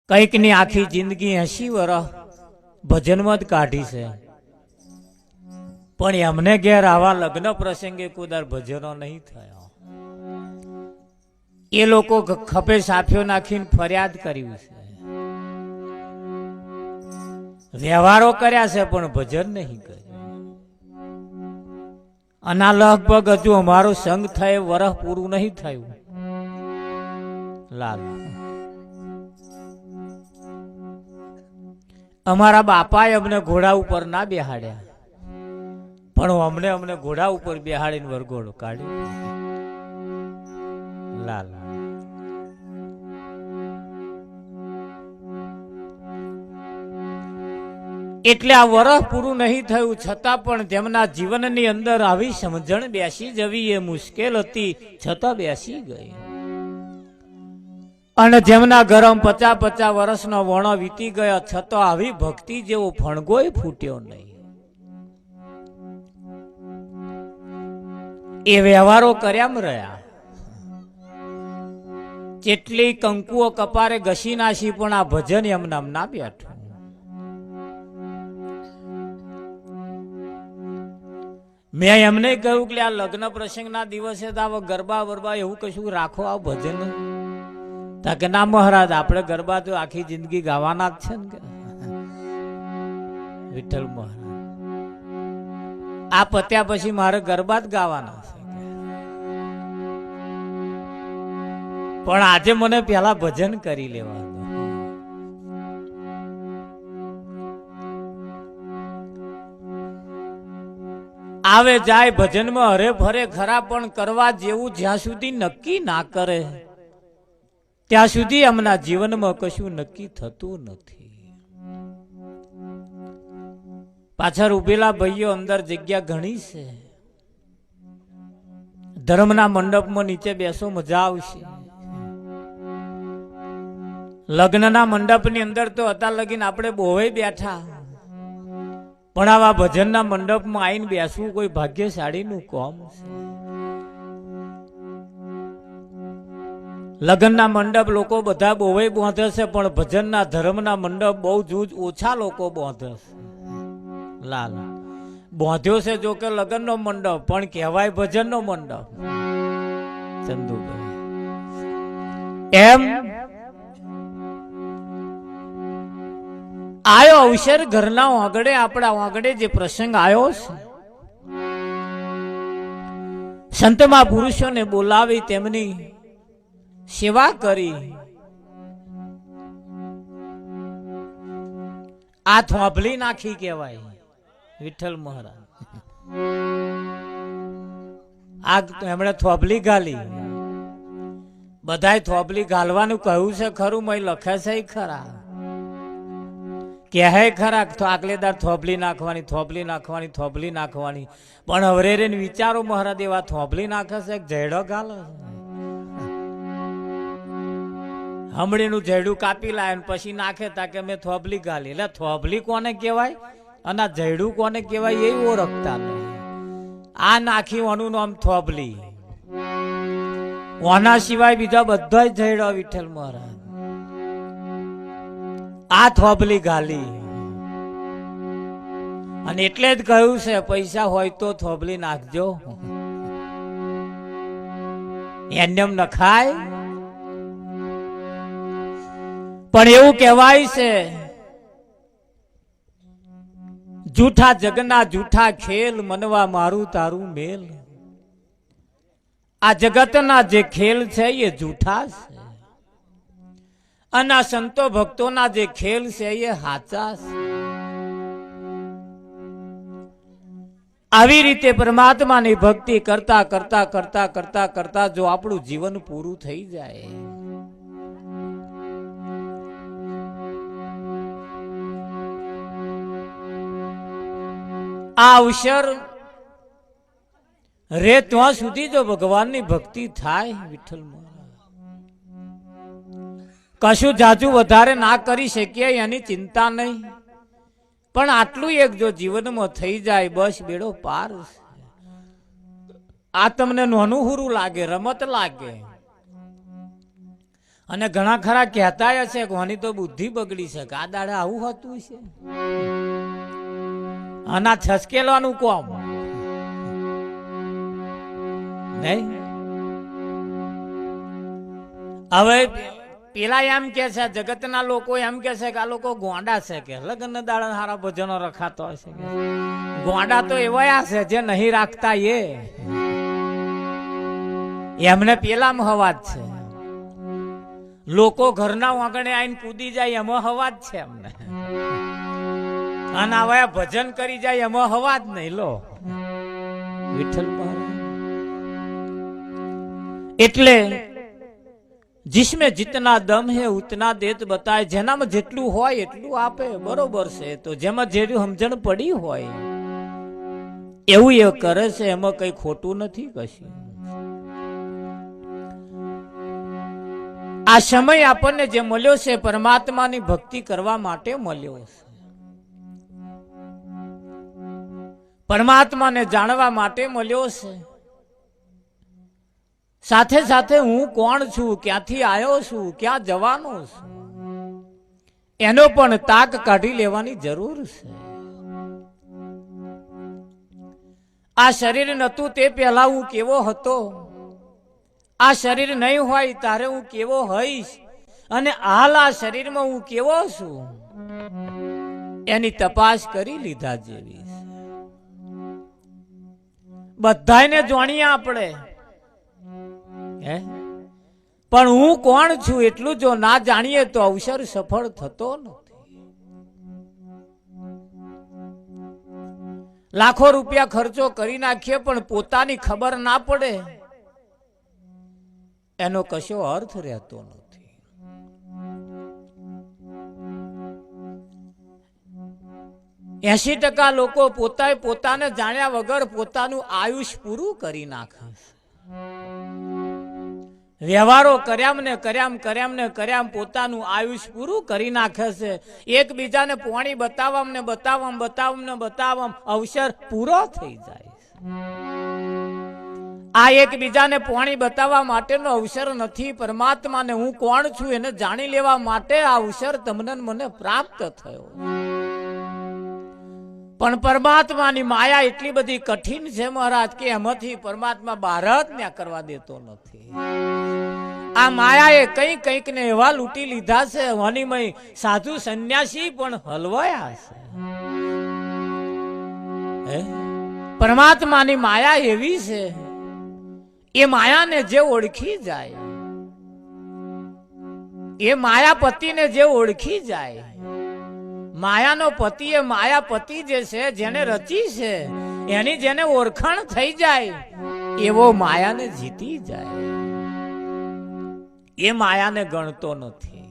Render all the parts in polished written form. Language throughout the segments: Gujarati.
કંઈક ની આખી જિંદગી 80 વર્ષ ભજનમાં જ કાઢી છે, પણ એમને ઘેર આવા લગ્ન પ્રસંગે કુદાર ભજનો નહીં થયા. એ લોકો ખભે સાફ્યો નાખીને ફરિયાદ કર્યું છે, વ્યવહારો કર્યા છે, પણ ભજન નહીં કર્યું. અને લગભગ હજુ અમારો સંગ થાય વરસ પૂરું નહીં થયું. લાલ અમારા બાપાએ અમને ઘોડા ઉપર ના બેહાડ્યા, પણ અમને ઘોડા ઉપર બેહાડીને વરઘોડો કાઢ્યો. લાલ એટલે આ વરસ પૂરું નહીં થયું છતાં પણ તેમના જીવનની અંદર આવી સમજણ બેસી જવી એ મુશ્કેલ હતી, છતાં બેસી ગઈ. અને જેમના ઘરમાં 50-50 વર્ષનો વણો વીતી ગયા છતાં આવી ભક્તિ જેવો ફણગોય ફૂટ્યો નહીં. એ વ્યવહારો કર્યામ રહ્યા. કેટલી કંકુઓ કપારે ઘસી નાસી, પણ આ ભજન એમના ના બેઠું. મેં એમને કહ્યું કે આ લગ્ન પ્રસંગના દિવસે ગરબા વરબા એવું કશું રાખો, આ ભજન. કે ના મહારાજ, આપણે ગરબા તો આખી જિંદગી ગાવાના જ છે ને. વિઠ્ઠલ મહારાજ, આ પત્યા પછી મારે ગરબા જ ગાવાના છે, પણ આજે મને પેલા ભજન કરી લેવા દો. આવે જાય ભજનમાં હરે ફરે ખરા, પણ કરવા જેવું જ્યાં સુધી નક્કી ના કરે ત્યાં સુધી એમના જીવનમાં કશું નક્કી થતું નથી. પાછળ ઉભેલા ભાઈઓ, અંદર જગ્યા ઘણી છે. ધર્મના મંડપમાં નીચે બેસો, મજા આવશે. લગ્નના મંડપની અંદર તો હતા લગીન આપણે બહુએ બેઠા, પણ આવા ભજનના મંડપમાં આવીને બેસવું કોઈ ભાગ્યશાળીનું કામ છે. લગ્નના મંડપ લોકો બધા બહુએ બાંધે છે, પણ ભજનના ધર્મના મંડપ બહુ જ ઓછા લોકો બાંધે છે. લાલ બાંધ્યો છે જો કે લગ્નનો મંડપ, પણ કહેવાય ભજનનો મંડપ. ચંદુભાઈ એમ આયો અવસર ઘરના આગળે, આપણા આગળે જે પ્રસંગ આવ્યો છે, સંતમાં પુરુષોને બોલાવી તેમની સેવા કરી. આ થોભલી નાખી કહેવાય. વિઠ્ઠલ મહારાજ આ એમણે થોભલી ગાલી. બધાય થોભલી ગાલવાનું કહ્યું છે ખરું, મય લખે છે ખરા, કહે ખરા તો આગલેદાર થોભલી નાખવાની, થોભલી નાખવાની, થોભલી નાખવાની. પણ હવે વિચારો મહારાજ, એવા થોભલી નાખે છે જયડો ગાલે. હમણીનું જયડું કાપી લાય પછી નાખે તા કે મેં થોભલી ગાલી. એટલે થોભલી કોને કહેવાય અને જયડું કોને કહેવાય એ ઓળખતા નહીં. આ નાખી ઓનું નામ થોભલી. ઓના સિવાય બીજા બધા જયડો. વિઠ્ઠલ મહારાજ આ થોભલી ગાલી. અને એટલે જ કહ્યું છે, પૈસા હોય તો થોભલી નાખજો, એમ નખાય. પણ એવું કહેવાય છે, જૂઠા જગના જૂઠા ખેલ, મનવા મારું તારું મેલ. આ જગતના જે ખેલ છે એ જૂઠા છે, અને આ સંતો ભક્તોના જે ખેલ છે એ સાચા છે. આવી રીતે પરમાત્માની ભક્તિ કરતા કરતા કરતા કરતા કરતા જો આપણું જીવન પૂરું થઈ જાય, આ અવસર રે ત્યાં સુધી જો ભગવાનની ભક્તિ થાય, વિઠ્ઠલ કશું જાજુ વધારે ના કરી શકીએ એની ચિંતા નહીં, પણ આટલું એક જો જીવનમાં થઈ જાય બસ બેડો પાર. આ તમને નાનું હુરું લાગે, રમત લાગે, અને ઘણા ખરા કહેતા હશે કે આની તો બુદ્ધિ બગડી છે કે આ દાડે આવું હતું છે, આના છસકેલવાનું કોમ નહીં. હવે પેલા એમ કે છે, જગતના લોકો એમ કે છે કે આ લોકો ગોંડા છે, કે લગ્ન દાડા સારા ભજનો રખાતો હશે. ગોંડા તો એવા છે જે નહીં રાખતા, એમને પેલામાં હવાજ છે. લોકો ઘરના આંગણે આવીને કૂદી જાય એમાં હવાજ છે એમને, અને આવા ભજન કરી જાય એમાં હવાજ નહીં. લો વિઠ્ઠલ એટલે जिसमें जितना दम है उतना देत बताए, જેનામાં જેટલું હોય એટલું આપે. બરોબર છે, તો જેમાં જેવી સમજણ પડી હોય એવું એ કરે છે, એમાં કઈ ખોટું નથી કશું. આ સમય આપણને જે મળ્યો છે પરમાત્માની ભક્તિ કરવા માટે મળ્યો છે, પરમાત્માને જાણવા માટે મળ્યો છે. સાથે સાથે હું કોણ છું, ક્યાંથી આવ્યો છું, ક્યાં જવાનો છું, એનો પણ તાક કાઢી લેવાની જરૂર છે. આ શરીર નતું તે પહેલા હું કેવો હતો, આ શરીર નહીં હોય તારે હું કેવો હઈશ, અને હાલ આ શરીરમાં હું કેવો છું એની તપાસ કરી લીધા જેવી છે. બધાને જાણીએ આપણે, પણ હું કોણ છું એટલું જો ના જાણીએ તો અવસર સફળ થતો નથી. લાખો રૂપિયા ખર્ચો કરી નાખીએ પણ પોતાની ખબર ના પડે એનો કશો અર્થ રહેતો નથી. એસી ટકા લોકો પોતાને જાણ્યા વગર પોતાનું આયુષ્ય પૂરું કરી નાખે. વ્યવહારો કર્યામ પોતાનું આયુષ્ય પૂરું કરી નાખે છે. એકબીજાને પોણી બતાવવામાં અવસર પૂરો થઈ જાય. આ એકબીજાને પોણી બતાવવા માટેનો અવસર નથી, પરમાત્માને હું કોણ છું એને જાણી લેવા માટે આ અવસર તમને મને પ્રાપ્ત થયો. પણ પરમાત્માની માયા એટલી બધી કઠિન છે મહારાજ કે એમાંથી પરમાત્મા બહાર જ ન્યા કરવા દેતો નથી. આ માયાએ કંઈક ને એવા લૂંટી લીધા છે, વનિમય સાધુ સંન્યાસી પણ હલવાયા છે. પરમાત્માની માયા એવી છે, એ માયાને જે ઓળખી જાય, એ માયાપતિને જે ઓળખી જાય, માયાનો પતિ એ માયાપતિ જે છે જેને રચી છે એની જેને ઓળખાણ થઈ જાય એવો માયાને જીતી જાય. એ માયાને ગણતો નથી.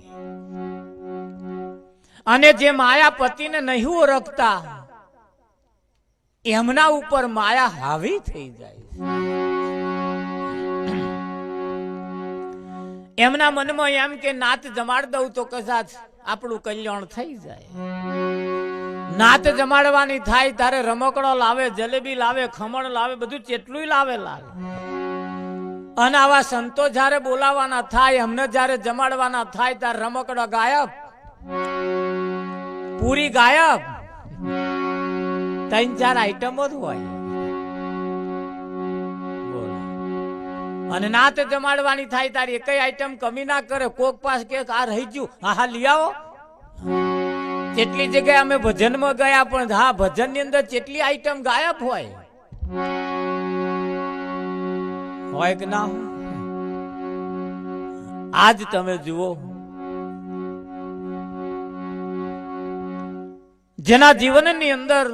અને જે માયાપતિને નહીં ઓળખતા એમના ઉપર માયા હાવી થઈ જાય. એમના મનમાં એમ કે નાત જમાડ દઉં તો કદાચ આપણું કલ્યાણ થઈ જાય. નાત જમાડવાની થાય તારે રમકડો લાવે, જલેબી લાવે, ખમણ લાવે, બધું જેટલું લાવે. અને આવા સંતો જયારે બોલાવાના થાય, અમને જયારે જમાડવાના થાય ત્યારે રમકડો ગાયબ, પૂરી ગાયબ, 3-4 આઈટમ જ હોય. અને નાત જમાડવાની થાય તારી એકઈ આઈટમ કમી ના કરે. કોક પાસ કે આ રહી ગયું, હા લઈ આવો. કેટલી જગ્યાએ અમે ભજનમાં ગયા પણ હા ભજન ની અંદર કેટલી આઈટમ ગાયબ હોય કે ના. આજ તમે જુઓ, જેના જીવનની અંદર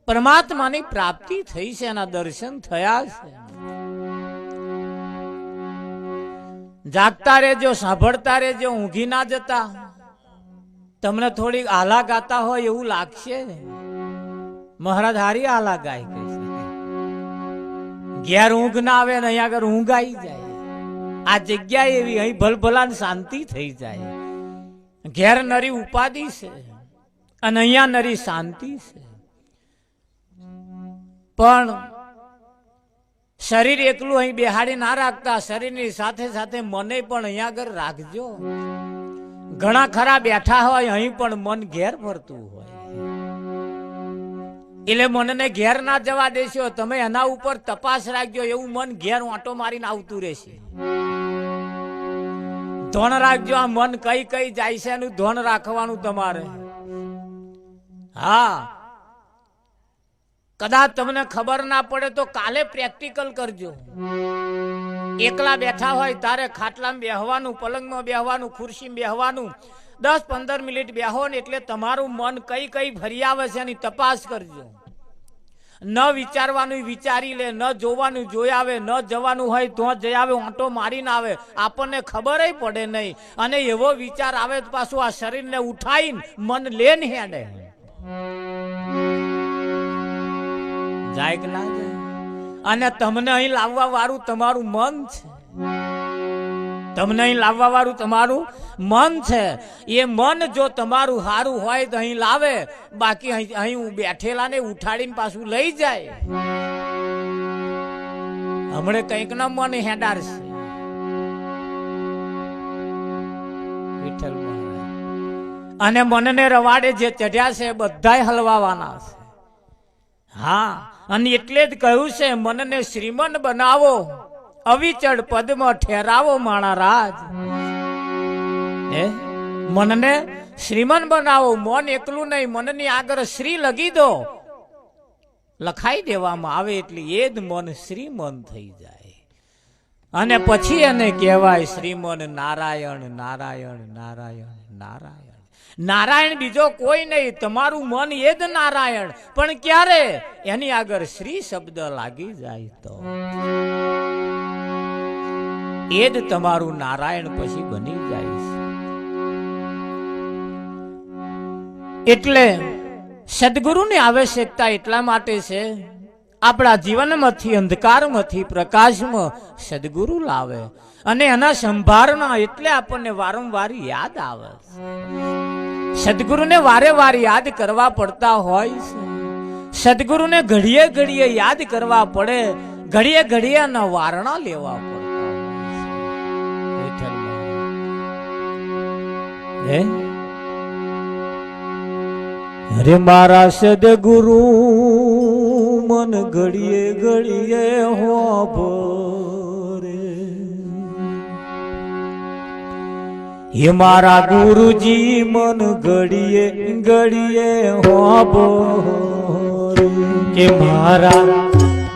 પરમાત્માની પ્રાપ્તિ થઈ છે, એના દર્શન થયા છે. જાગતા રહેજો, સાંભળતા રહેજો, ઊંઘી ના જતા. તમને થોડીક આલા ગાતા હોય એવું લાગશે. મહારાજ હારી આલા ગાય કે ઘેર ઊંઘ ના આવે ને અહીંયા આગળ ઊંઘ આવી જાય. આ જગ્યા એવી, અહીં ભલભલાન શાંતિ થઈ જાય. ઘેર નરી ઉપાધિ છે અને અહીંયા નરી શાંતિ છે. પણ શરીર એકલું અહીં બેહાડી ના રાખતા, શરીરની સાથે સાથે મને પણ અહીંયા આગળ રાખજો. ઘણા ખરા બેઠા હોય અહીં પણ મન ઘેર ફરતું હોય, એટલે મનને ઘેર ના જવા દેશો. તમે એના ઉપર તપાસ રાખજો, એવું મન ઘેર ઓટો મારીને આવતું રહેશે. ધોન રાખજો, આ મન કઈ કઈ જાય છે એનું ધોન રાખવાનું તમારે. હા, કદાચ તમને ખબર ના પડે તો કાલે પ્રેક્ટિકલ કરજો. એકલા બેઠા હોય તારે ખાટલામાં બેહવાનું, પલંગમાં બેહવાનું, ખુરશીમાં બેહવાનું. 10-15 મિનિટ બેહો ને એટલે તમારું મન કઈ કઈ ફરી આવે છે એની તપાસ કરજો. ન વિચારવાનું વિચારી લે, ન જોવાનું જોઈ આવે, ન જવાનું હોય તો જઈ આવે, ઓંટો મારીને આવે, આપણને ખબર પડે નહીં. અને એવો વિચાર આવે તો પાછું આ શરીરને ઉઠાઈને મન લેન હેડે જાય કે ના જાય. અને તમને અહીં લાવવા વાળું તમારું મન છે. તમને અહીં લાવવા વાળું તમારું મન છે. એ મન જો તમારું સારું હોય તો અહીં લાવે, બાકી અહીં બેઠેલા ને ઉઠાડીને પાછું લઈ જાય. હમણે કંઈક ના મન હેડાર છે. અને મનને રવાડે જે ચઢ્યા છે બધાય હલવાવાના છે. હા, અને એટલે જ કહ્યું છે મનને શ્રીમંત બનાવો, અવિચળ પદમાં ઠેરાવો માણા રાજ. મનને શ્રીમંત બનાવો. મન એકલું નહીં, મનની આગળ શ્રી લગી દો, લખાઈ દેવામાં આવે એટલે એ જ મન શ્રીમંત થઈ જાય. અને પછી એને કહેવાય શ્રીમંત નારાયણ નારાયણ નારાયણ નારાયણ. નારાયણ બીજો કોઈ નહીં, તમારું મન એ જ નારાયણ. પણ ક્યારે? એની આગળ શ્રી શબ્દ લાગી જાય તો એ જ તમારું નારાયણ પછી બની જાય છે. એટલે સદગુરુની આવશ્યકતા એટલા માટે છે, આપણા જીવનમાંથી અંધકારમાંથી પ્રકાશમાં સદગુરુ લાવે. અને એના સંભાળના એટલે આપણને વારંવાર યાદ આવે. સદગુરુને વારે વાર યાદ કરવા પડતા હોય છે. સદગુરુને ઘડીએ ઘડીએ યાદ કરવા પડે, ઘડીએ ઘડીએ એના વારણા લેવા પડતા હોય. અરે મારા સદગુરુ મન ઘડીએ ઘડીએ હોભરે, હે મારા ગુરુજી મન ઘડીએ ઘડીએ હોભરે, કે મારા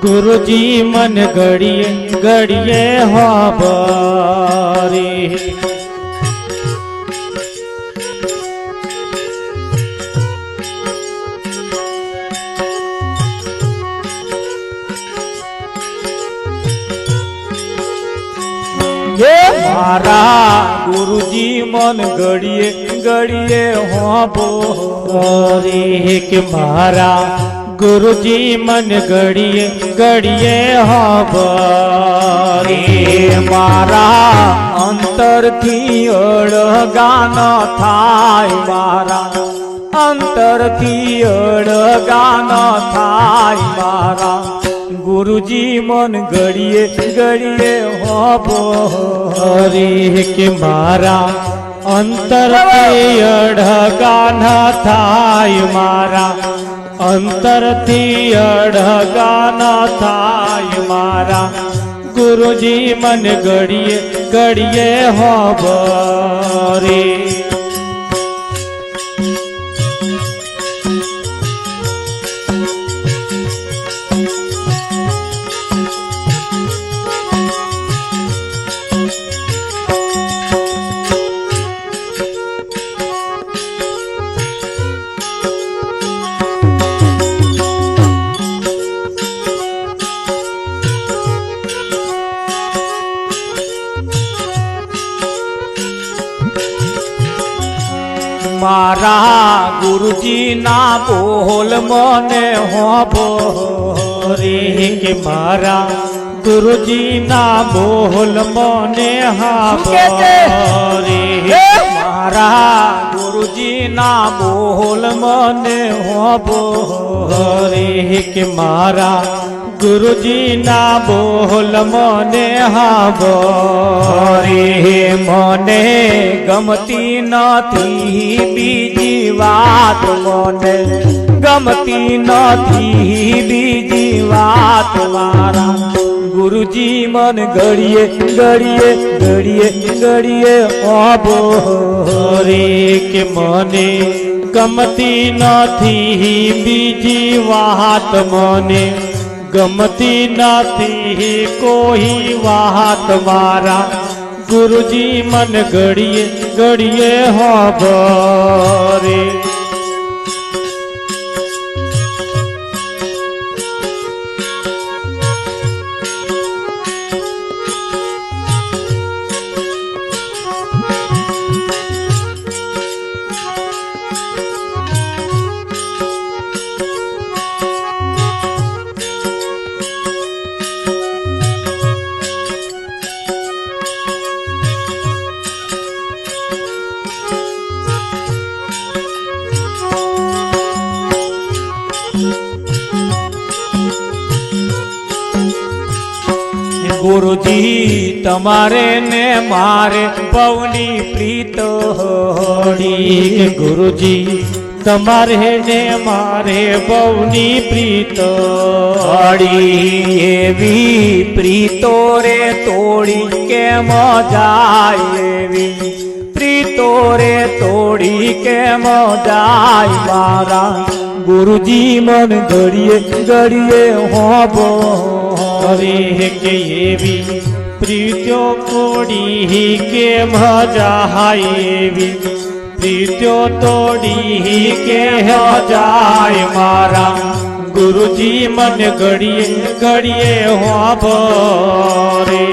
ગુરુજી મન ઘડીએ ઘડીએ હોભરે. મારા ગુરુજી મન ઘડીએ ઘડીએ હોભરે, કે મારા ગુરુજી મન ઘડીએ ઘડીએ હોભરે. મારા અંતરથી અળગા ન થાય, મારા અંતરથી અળગા ન થાય. મારા ગુરુજી મન ઘડીએ ઘડીએ હોભરે, કે મારા અંતરથી અડગા ન થાય. મારા અંતરથી અડગા ન થાય. મારા ગુરુજી મન ઘડીએ ઘડીએ હોભરે. મારા ગુરુજી ના બોલ મને હોભરે, કે મારા ગુરુજી ના બોલ મને હોભરે. મારા ગુરુજી ના બોલ મને હોભરે, કે મારા ગુરુજી ના બોલ મને હાંભળે. મને ગમતી નથી બીજી વાત, મને ગમતી નથી બીજી વાત મારા ગુરુજી મન ઘડીએ ઘડીએ ઘડીએ ઘડીએ રે કે મને ગમતી નથી બીજી વાત, મને ગમતી નથી કોઈ વાત મારા ગુરુજી મન ઘડીએ ઘડીએ હાંભળે. ગુરુજી તમારે ને મારે બહુની પ્રીત હળી. ગુરુજી તમારે ને મારે બહુની પ્રીત હળી. એવી પ્રીતો રે તોડી કેમ જાય, એવી પ્રીતો રે તોડી કેમ જાય મારા ગુરુજી મન ઘડીએ ઘડીએ અરે કે એવી પ્રીત્યો તોડી કે મજા, એવી પ્રીત્યો તોડી કે જાય મારા ગુરુજી મન ઘડીએ ઘડીએ હાંભળે.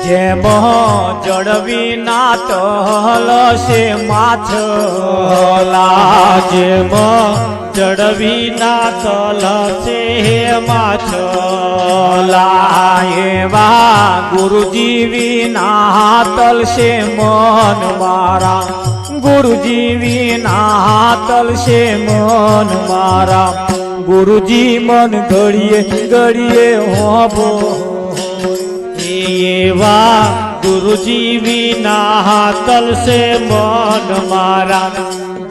જેમ જળવી ના તલ છે માછલા, જેમ જળવી ના તલ છે માછલા, એવા ગુરુજી વિના તલ છે મન મારા ગુરુજી વિના તલ છે મન મારા ગુરુજી મન ઘડીએ ઘડીએ હાંભળે. એવા ગુરુજી વિના તલસે મન મારા,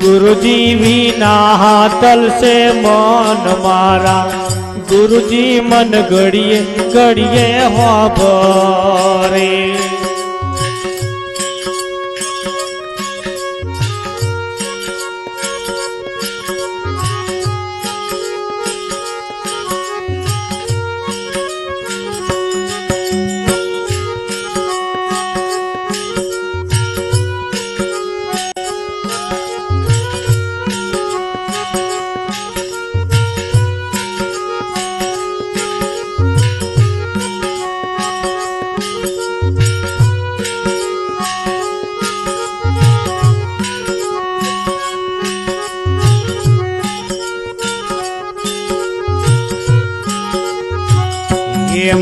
ગુરુજી વિના તલસે મન મારા ગુરુજી મન ઘડીએ ઘડીએ હાંભળે.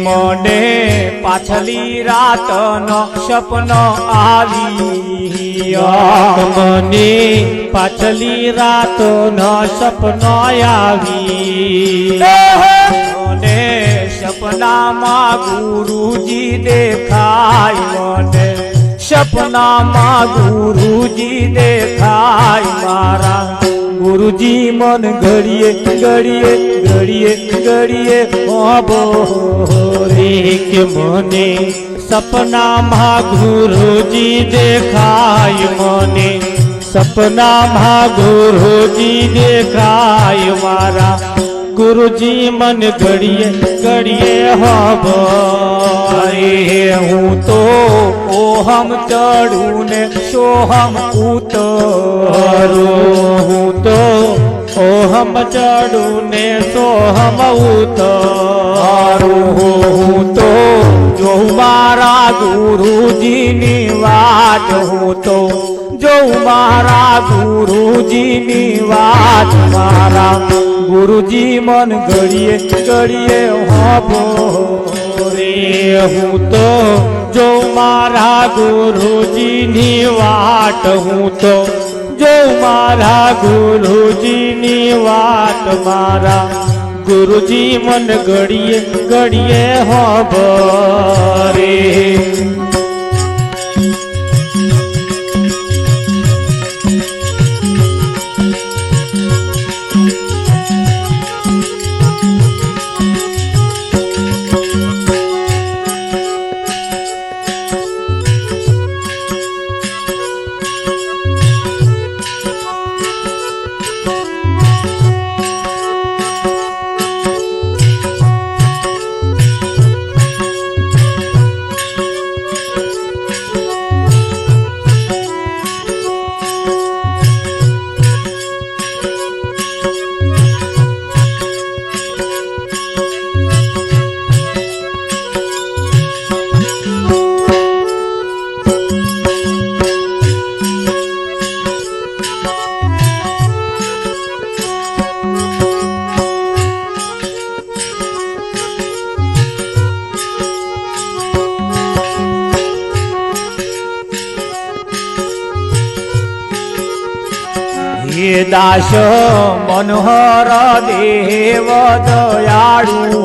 મને પાછલી રાતનો સપનો આવી, મને પાછલી રાતનો સપનો આવી. મને સપનામાં ગુરુજી દેખાય, મને સપનામાં ગુરુજી દેખાય મારા ગુરુજી મન ઘડીએ ઘડીએ ઘડીએ ઘડીએ રે કે મને સપનામાં ગુરુજી દેખાય, મને સપનામાં ગુરુજી દેખાય મારા ગુરુજી મન ઘડીએ ઘડીએ હાંભળે. હું તો ઓહમ ચડું ને સોહમ ઉતરું, હું તો ઓહમ ચડું ને સોહમ ઉતરું. હું તો જોઉં મારા ગુરુજીની વાટ, હું તો જોઉં મારા ગુરુજીની વાત મારા ગુરુજી મન ઘડીએ ઘડીએ હોભો રે હું તો જો મારા ગુરુજીની વાટ હું તો જો મારા ગુરુજીની વાટ મારા ગુરુજી મન ઘડીએ ઘડીએ હોભો રે હે દાસ મનોહર દેવ દયાળુ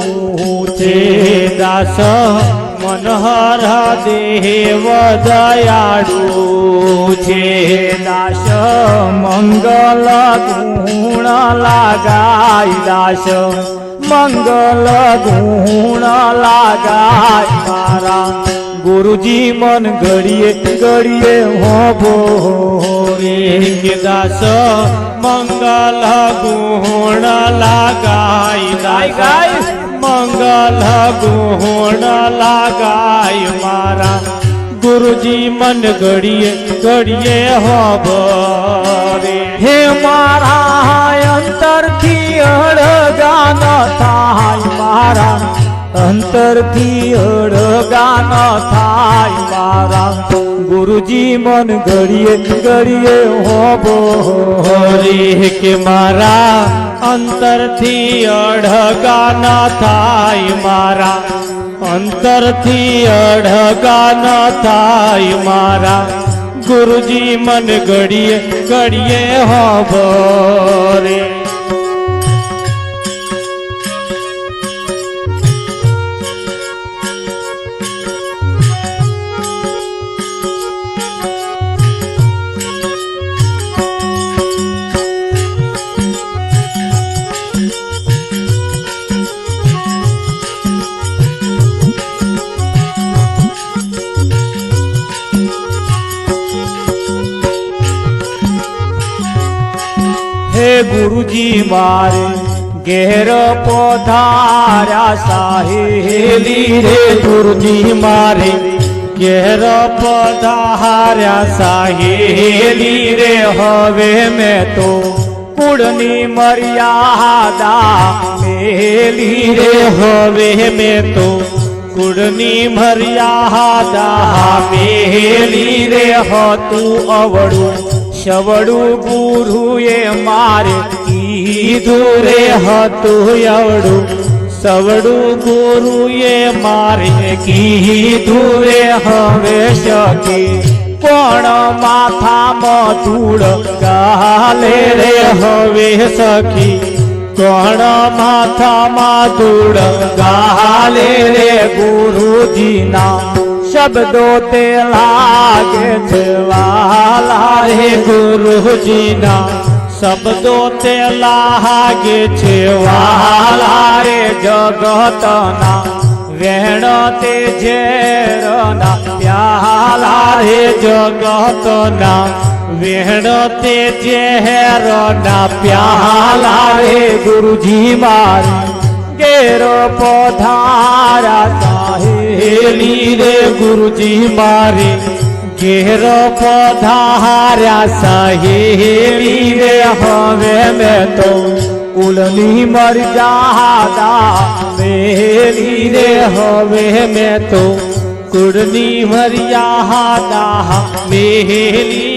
છે દાસ મનોહર દેવ દયાળુ છે દાસ મંગલ ગુણ લાગાય દાસ મંગલ ગુણ લાગાય મારા ગુરુજી મન ઘડીએ ઘડીએ હોભો રે દાસ મંગલ ગુણ લાગાય દાસ મંગલ ગુણ લાગાય મારા ગુરુજી મન ઘડીએ ઘડીએ હોભો રે હે મારા અંતરથી અળગા ન થાય મારા અંતરથી અળગા ન થાય મારા ગુરુજી મન ઘડીએ ઘડીએ હોભો રે કે મારા અંતરથી અળગા ન થાય મારા અંતરથી અળગા ન થાય મારા ગુરુજી મન ઘડીએ ઘડીએ હોભો રે હે ગુરુજી મારે ઘેર પધાર્યા સાહેલી રે ગુરુજી મારે ઘેર પધાર્યા સાહેલી રે હવે મેં તો કુળની મર્યાદા મેલી રે હવે મેં તો કુળની મર્યાદા મેલી રે હતું અવળું શવડું ગુરુએ મારે કીધું રે હતું અવળું સવડું ગુરુએ મારે કીધું રે હવે શકી પણ માથામાં ધૂળ ગાલે રે હવે સખી કોણ માથામાં ધૂળ ગાલે રે ગુરુજીના શબ્દો તે લાગે છે વાલા રે ગુરુજીના શબ્દો તે લાગે છે વાલા રે જગતના વેણ તે ઝેરના પ્યાલા રે જગતના વેણ તે ઝેરના પ્યાલા રે ગુરુજી મારી ઘેર પધારા સાહેલી રે ગુરુજી મારી ઘેર પધાર્યા સાહેલી રે હવે મેં તો કુલની મર્યાદા મેલી રે હવે મેં તો કુળની મર્યાદા મેલી